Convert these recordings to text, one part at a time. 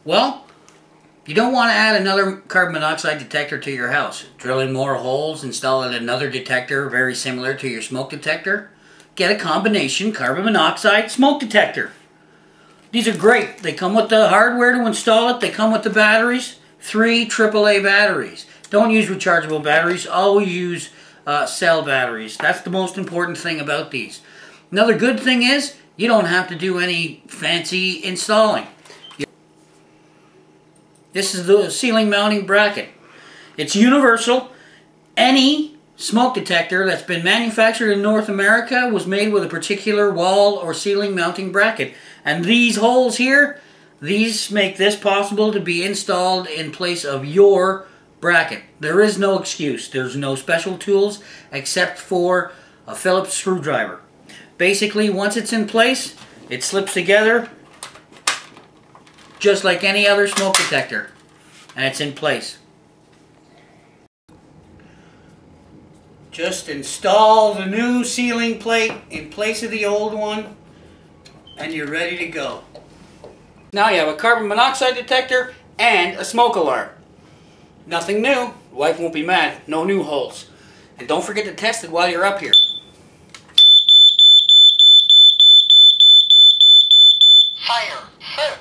Well, you don't want to add another carbon monoxide detector to your house. Drilling more holes, installing another detector very similar to your smoke detector. Get a combination carbon monoxide smoke detector. These are great. They come with the hardware to install it. They come with the batteries. 3 AAA batteries. Don't use rechargeable batteries. Always use cell batteries. That's the most important thing about these. Another good thing is you don't have to do any fancy installing. This is the ceiling mounting bracket. It's universal. Any smoke detector that's been manufactured in North America was made with a particular wall or ceiling mounting bracket. And these holes here, these make this possible to be installed in place of your bracket. There is no excuse. There's no special tools except for a Phillips screwdriver. Basically, once it's in place, it slips together just like any other smoke detector, and it's in place. Just install the new ceiling plate in place of the old one, and you're ready to go. Now you have a carbon monoxide detector and a smoke alarm. Nothing new. Wife won't be mad. No new holes. And don't forget to test it while you're up here. Fire, sir.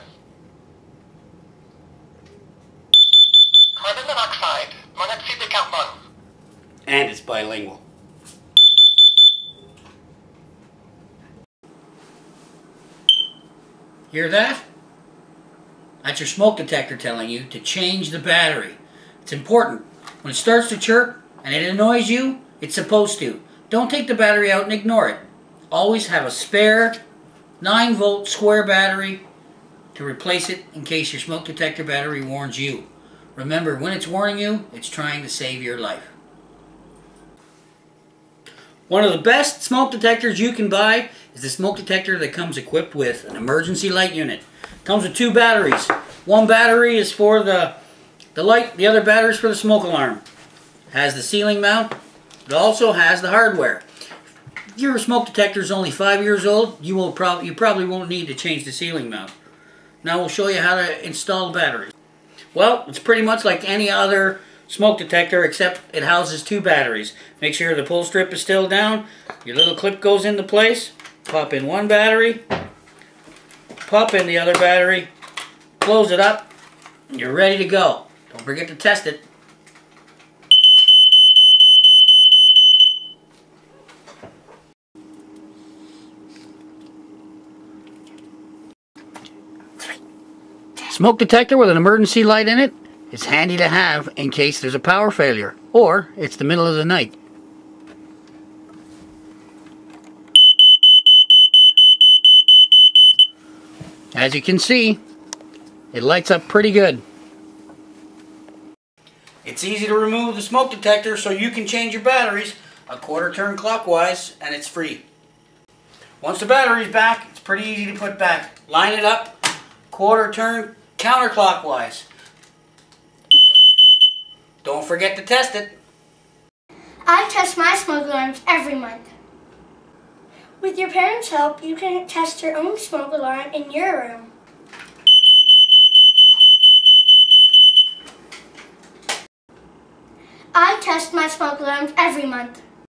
Carbon monoxide, monoxide de carbone. And it's bilingual. Hear that? That's your smoke detector telling you to change the battery. It's important. When it starts to chirp and it annoys you, it's supposed to. Don't take the battery out and ignore it. Always have a spare 9-volt square battery to replace it in case your smoke detector battery warns you. Remember, when it's warning you, it's trying to save your life. One of the best smoke detectors you can buy is the smoke detector that comes equipped with an emergency light unit. It comes with 2 batteries. One battery is for the light, the other battery is for the smoke alarm. It has the ceiling mount. It also has the hardware. If your smoke detector is only 5 years old, you probably won't need to change the ceiling mount. Now we'll show you how to install the batteries. Well, it's pretty much like any other smoke detector except it houses 2 batteries. Make sure the pull strip is still down. Your little clip goes into place. Pop in one battery. Pop in the other battery. Close it up. And you're ready to go. Don't forget to test it. Smoke detector with an emergency light in it. It's handy to have in case there's a power failure or it's the middle of the night. As you can see, it lights up pretty good. It's easy to remove the smoke detector so you can change your batteries a quarter turn clockwise and it's free. Once the battery's back, it's pretty easy to put back. Line it up, quarter turn counterclockwise. Don't forget to test it. I test my smoke alarms every month. With your parents' help, you can test your own smoke alarm in your room. I test my smoke alarms every month.